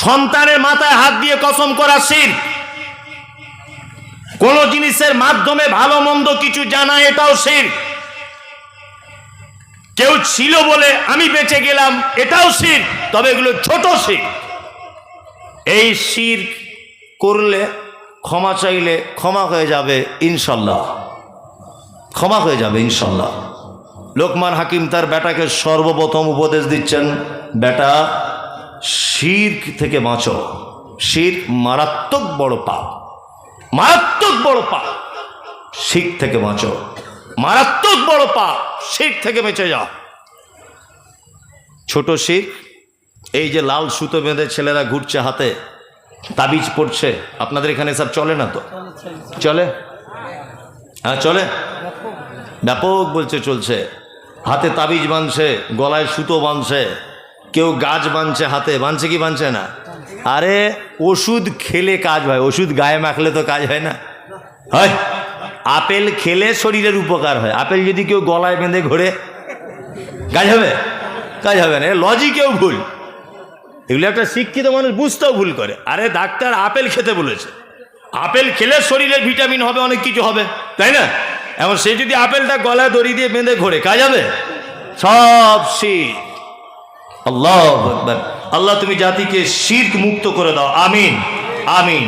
সন্তানের মাথায় হাত দিয়ে কসম করা শিরক। কোন জিনিসের মাধ্যমে ভালো মন্দ কিছু জানা এটাও শিরক। কেউ ছিল বলে আমি বেঁচে গেলাম এটাও শিরক, তবে এগুলো ছোট শিরক। এই শিরক করলে ক্ষমা চাইলে ক্ষমা হয়ে যাবে ইনশাল্লাহ, ক্ষমা হয়ে যাবে ইনশাল্লাহ। লোকমান হাকিম তার বেটাকে সর্বপ্রথম উপদেশ দিচ্ছেন, বেটা শিরক থেকে বাঁচো, শিরক মারাত্মক বড় পাপ, মারাত্মক বড় পাপ, শিরক থেকে বাঁচো, মারাত্মক বড় পাপ, শিরক থেকে বেঁচে যাও। ছোট শিরক, এই যে লাল সুতো বেঁধে ছেলেরা ঘুরছে হাতে, তাবিজ পড়ছে, আপনাদের এখানে সব চলে না তো? চলে, হ্যাঁ চলে, ব্যাপক বলছে চলছে। হাতে তাবিজ বাঁধছে, গলায় সুতো বাঁধছে, কেউ গাছ বাঁধছে হাতে, বাঁধছে কি বাঁধছে না? আরে ওষুধ খেলে কাজ হয়, ওষুধ গায়ে মাখলে তো কাজ হয় না, হয়? আপেল খেলে শরীরের উপকার হয়, আপেল যদি কেউ গলায় বেঁধে ঘোরে কাজ হবে? কাজ হবে না। লজিকেও ভুল, এগুলো একটা শিক্ষিত মানুষ বুঝতেও ভুল করে। আরে ডাক্তার আপেল খেতে বলেছে, আপেল খেলে শরীরের ভিটামিন হবে, অনেক কিছু হবে, তাই না? এখন সে যদি আপেলটা গলায় দড়ি দিয়ে বেঁধে ঘোরে, কাজ হবে? সব শিরক। আল্লাহু আকবার। আল্লাহ তুমি জাতিকে শিরক মুক্ত করে দাও, আমিন আমিন।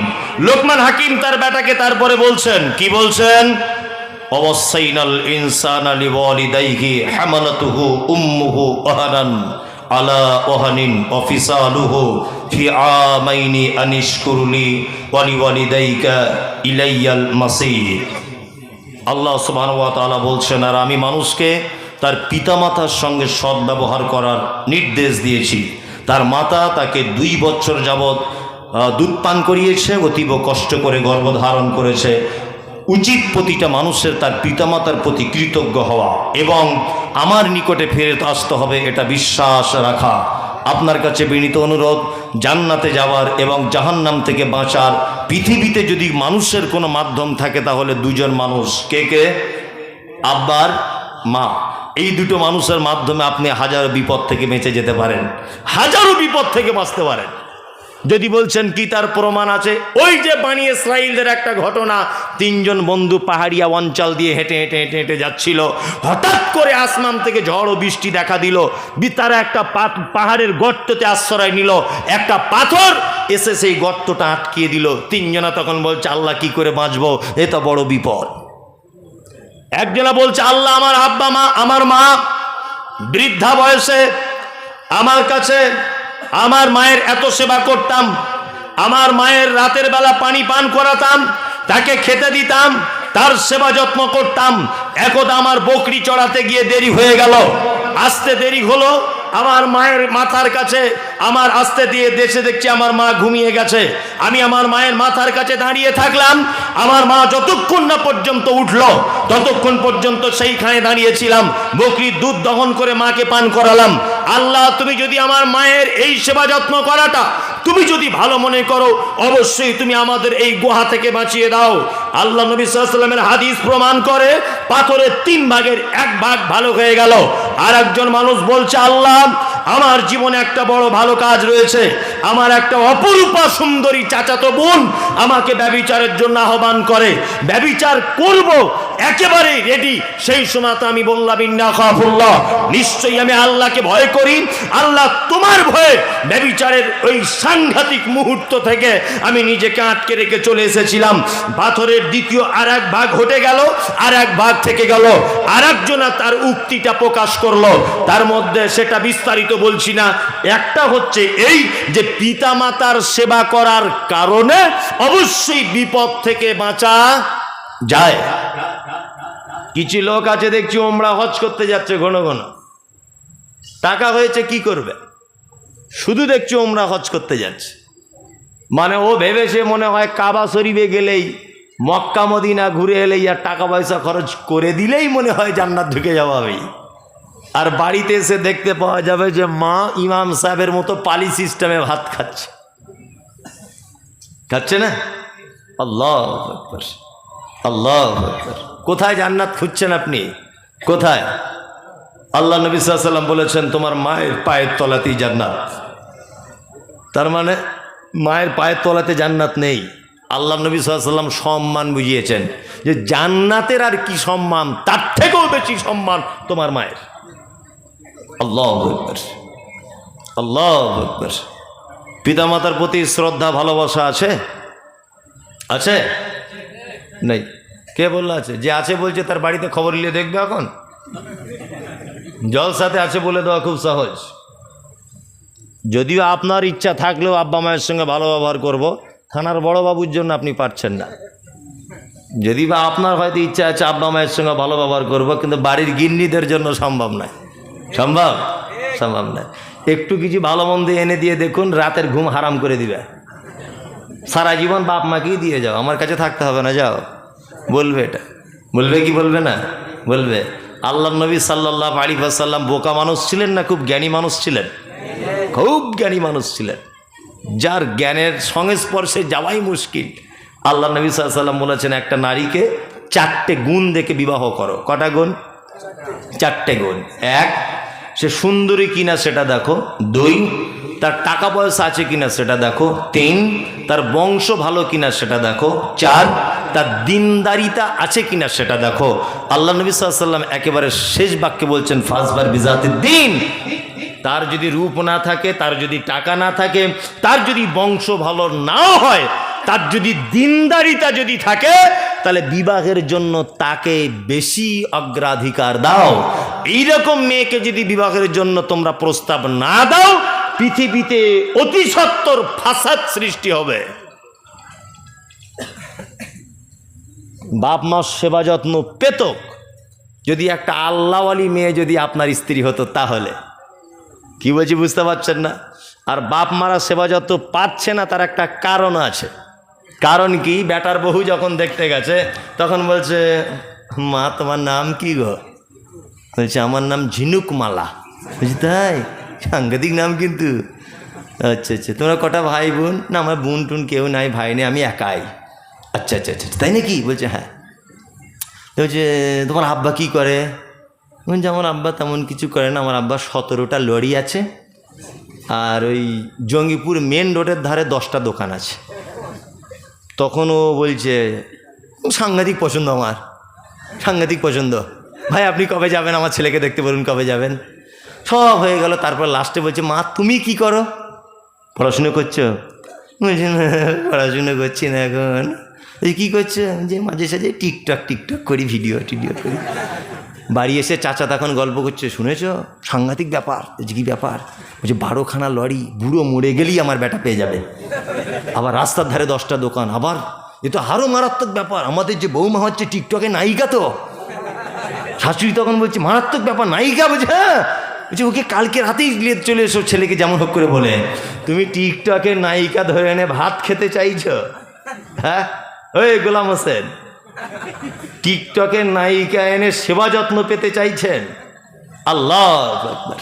লোকমান হাকিম তার বেটাকে তারপরে বলছেন, কি বলছেন? অবসাইনাল ইনসানা লিওয়ালিদাইহি হামালাতুহু উম্মুহু ওহানান আলা ওহানিন ওয়া ফিসালুহু ফি আমাইনি আনিশকুরলি ওয়া লিওয়ালিদাইকা ইলাইয়াল মাসির। আল্লাহ সুবহানাহু ওয়া তাআলা বলছেন, আর আমি মানুষকে তার পিতামাতার সঙ্গে সদ্ব্যবহার করার নির্দেশ দিয়েছি। তার মাতা তাকে 2 বছর যাবৎ দুধ পান করিয়েছে, অতীব কষ্ট করে গর্ভধারণ করেছে। উচিত প্রতিটা মানুষের তার পিতামাতার প্রতি কৃতজ্ঞ হওয়া এবং আমার নিকটে ফেরত আসতে হবে, এটা বিশ্বাস রাখা। আপনার কাছে বিনীত অনুরোধ, জান্নাতে যাওয়ার এবং জাহান্নাম থেকে বাঁচার পৃথিবীতে যদি মানুষের কোনো মাধ্যম থাকে তাহলে 2 জন মানুষ। কে কে? আব্বার মা। এই 2টো মানুষের মাধ্যমে আপনি হাজারো বিপদ থেকে বেঁচে যেতে পারেন, হাজারো বিপদ থেকে বাঁচতে পারেন। যদি বলছেন কি তার প্রমাণ আছে, ওই যে বানি ইসরাইলদের একটা ঘটনা, 3 জন বন্ধু পাহাড়িয়া অঞ্চল দিয়ে হেঁটে হেঁটে হেঁটে হেঁটে যাচ্ছিল, হঠাৎ করে আসমান থেকে ঝড় ও বৃষ্টি দেখা দিল, তারা একটা পাহাড়ের গর্ততে আশ্রয় নিল, একটা পাথর এসে সেই গর্তটা আটকিয়ে দিল। 3 জনা তখন বলছে আল্লাহ কি করে বাঁচবো, এ তো বড় বিপদ। একজনা বলছে আল্লাহ আমার আব্বা মা, আমার মা বৃদ্ধা বয়সে আমার কাছে আমার মায়ের এত সেবা করতাম, আমার মায়ের রাতের বেলা পানি পান করাতাম, তাকে খেতে দিতাম, তার সেবা যত্ন করতাম। একদা আমার বকরি চড়াতে গিয়ে দেরি হয়ে গেল, আসতে দেরি হলো। আমার মায়ের মাথার কাছে আমার আসতে দিয়ে দেশে দেখছি আমার মা ঘুমিয়ে গেছে। আমি আমার মায়ের মাথার কাছে দাঁড়িয়ে থাকলাম। আমার মা যতক্ষণ না পর্যন্ত উঠলো ততক্ষণ পর্যন্ত সেইখানে দাঁড়িয়েছিলাম। বকরির দুধ দহন করে মাকে পান করালাম। আল্লাহ, তুমি যদি আমার মায়ের এই সেবা যত্ন করাটা তুমি যদি ভালো মনে করো, অবশ্যই তুমি আমাদের এই গুহা থেকে বাঁচিয়ে দাও। আল্লাহ নবী সাল্লাল্লাহু আলাইহি ওয়াসাল্লামের হাদিস প্রমাণ করে পাথরের 3 ভাগের 1 ভাগ ভালো হয়ে গেল। আর একজন মানুষ বলছে, আল্লাহ, আমার জীবনে একটা বড় ভালো কাজ রয়েছে, আমার একটা অপরূপা সুন্দরী চাচাতো বোন আমাকে ব্যভিচারের জন্য আহ্বান করে, ব্যভিচার করব একেবারে রেডি। সেই সময় তো আমি বললাম, ইন্না খাফুল্লাহ, নিশ্চয়ই আমি আল্লাহকে ভয় করি। আল্লাহ, তোমার ভয়ে ব্যভিচারের ওই সাংঘাতিক মুহূর্ত থেকে আমি নিজেকে আটকে রেখে চলে এসেছিলাম। পাথরের দ্বিতীয় আর 1 ভাগ হটে গেল, আর 1 ভাগ থেকে গেল। আর একজনা তার উক্তিটা প্রকাশ করলো, তার মধ্যে সেটা বিস্তারিত বলছি না। একটা হচ্ছে এই যে পিতা মাতার সেবা করার কারণে অবশ্যই বিপদ থেকে বাঁচা যায়। কিছু লোক আছে দেখছি ওমরা হজ করতে যাচ্ছে ঘন ঘন, টাকা হয়েছে কি করবে, শুধু দেখছি ওমরা হজ করতে যাচ্ছে। মানে ও ভেবেছে মনে হয় কাবা শরীফে গেলেই, মক্কা মদিনা ঘুরে এলেই আর টাকা পয়সা খরচ করে দিলেই মনে হয় জান্নাত ঢুকে যাওয়া হবে। আর বাড়িতে এসে দেখতে পাওয়া যাবে যে মা ইমাম সাহেবের মতো পালি সিস্টেমে ভাত খাচ্ছে না। আল্লাহু আকবার, আল্লাহু আকবার। কোথায় জান্নাত খুঁজছেন আপনি, কোথায়? আল্লাহ নবী সাল্লাল্লাহু আলাইহি ওয়াসাল্লাম বলেছেন, তোমার মায়ের পায়ের তলাতেই জান্নাত। তার মানে মায়ের পায়ের তলাতে জান্নাত নেই। আল্লাহ নবী সাল্লাল্লাহু আলাইহি ওয়াসাল্লাম সম্মান বুঝিয়েছেন যে জান্নাতের আর কি সম্মান, তার থেকেও বেশি সম্মান তোমার মায়ের। আল্লাহু আকবার, আল্লাহু আকবার। পিতামাতার প্রতি শ্রদ্ধা ভালোবাসা আছে? আছে? নেই? কে বললো আছে? যে আছে বলছে তার বাড়িতে খবর নিয়ে দেখবে। এখন জলসাতে আছে বলে দেওয়া খুব সহজ। যদিও আপনার ইচ্ছা থাকলেও আব্বা মায়ের সঙ্গে ভালো ব্যবহার করব, থানার বড় বাবুর জন্য আপনি পারছেন না। যদি বা আপনার হয়তো ইচ্ছা আছে আব্বা মায়ের সঙ্গে ভালো ব্যবহার করব, কিন্তু বাড়ির গিন্নিদের জন্য সম্ভব নয়। সম্ভব? সম্ভব নয়। একটু কিছু ভালো মন্দ এনে দিয়ে দেখুন, রাতের ঘুম হারাম করে দিবে। সারা জীবন বাপ মাকেই দিয়ে যাও, আমার কাছে থাকতে হবে না, যাও। বলবে এটা, বলবে কি বলবে না? বলবে। আল্লাহ নবী সাল্লাল্লাহু আলাইহি ওয়াসাল্লাম বোকা মানুষ ছিলেন না খুব জ্ঞানী মানুষ ছিলেন? খুব জ্ঞানী মানুষ ছিলেন, যার জ্ঞানের সংস্পর্শে যাওয়াই মুশকিল। আল্লাহ নবী সাল্লাল্লাহু আলাইহি ওয়াসাল্লাম বলেছেন, একটা নারীকে 4টে গুণ দেখে বিবাহ করো। কটা গুণ? 4টে গুণ। 1, সে সুন্দরী কিনা সেটা দেখো। 2, তার টাকা পয়সা আছে কিনা সেটা দেখো। 3, তার বংশ ভালো কিনা সেটা দেখো। 4, তার দিনদারিতা আছে কিনা সেটা দেখো। আল্লাহ নবী সাল্লাল্লাহু আলাইহি ওয়াসাল্লাম একেবারে শেষ বাক্যে বলছেন, ফাজবার বিজাতিদ দ্বীন। তার যদি রূপ না থাকে, তার যদি টাকা না থাকে, তার যদি বংশ ভালো না হয়, তার যদি দিনদারিতা যদি থাকে, তাহলে বিবাহের জন্য তাকে বেশি অগ্রাধিকার দাও। এইরকম মেয়েকে যদি বিবাহের জন্য তোমরা প্রস্তাব না দাও, পৃথিবীতে অতি সত্বর ফাসাদ সৃষ্টি হবে। বাপ মা সেবা যত্ন পেত, যদি একটা আল্লাহওয়ালি মেয়ে যদি আপনার স্ত্রী হতো, তাহলে কি বলছি বুঝতে পারছেন না? আর বাপ মারা সেবা যত্ন পাচ্ছে না, তার একটা কারণ আছে। কারণ কি? বেটার বহু যখন দেখতে গেছে তখন বলছে, মা তোমার নাম কি গো? বলছে, আমার নাম ঝিনুকমালা। বলছি, তাই? সাংঘাতিক নাম কিন্তু। আচ্ছা আচ্ছা, তোমরা কটা ভাই বোন? না, আমার বোন টুন কেউ নাই, ভাই নেই, আমি একাই। আচ্ছা আচ্ছা আচ্ছা, তাই নাকি? বলছে, হ্যাঁ। বলছে, তোমার আব্বা কি করে? বলছে, আমার আব্বা তেমন কিছু করে না, আমার আব্বা 17টা লরি আছে, আর ওই জঙ্গিপুর মেন রোডের ধারে 10টা দোকান আছে। তখন ও বলছে, সাংঘাতিক পছন্দ আমার, সাংঘাতিক পছন্দ। ভাই আপনি কবে যাবেন? আমার ছেলেকে দেখতে বলুন, কবে যাবেন? সব হয়ে গেল। তারপর লাস্টে বলছে, মা তুমি কি করো? পড়াশুনো করছো? বলছে, না পড়াশুনো করছি না এখন। কী করছো? যে মাঝে সাঝে টিকটক করি, ভিডিও করি। বাড়ি এসে চাচা তখন গল্প করছে, শুনেছ সাংঘাতিক ব্যাপার। বলছে কি ব্যাপার? বলছে 12খানা লরি, বুড়ো মরে গেলেই আমার বেটা পেয়ে যাবে। আবার রাস্তার ধারে 10টা দোকান। আবার এ তো আরও মারাত্মক ব্যাপার, আমাদের যে বৌমা হচ্ছে টিকটকে নায়িকা। তো শাশুড়ি তখন বলছে মারাত্মক ব্যাপার, নায়িকা? বলছে হ্যাঁ। বলছে ওকে কালকে রাতেই নিয়ে চলে এসো, ছেলেকে যেমন হোক করে বলে। তুমি টিকটকের নায়িকা ধরে এনে ভাত খেতে চাইছো? হ্যাঁ ওই গোলাম হোসেন, টিকটকের নায়িকা এনে সেবা যত্ন পেতে চাইছেন? আল্লাহু আকবার।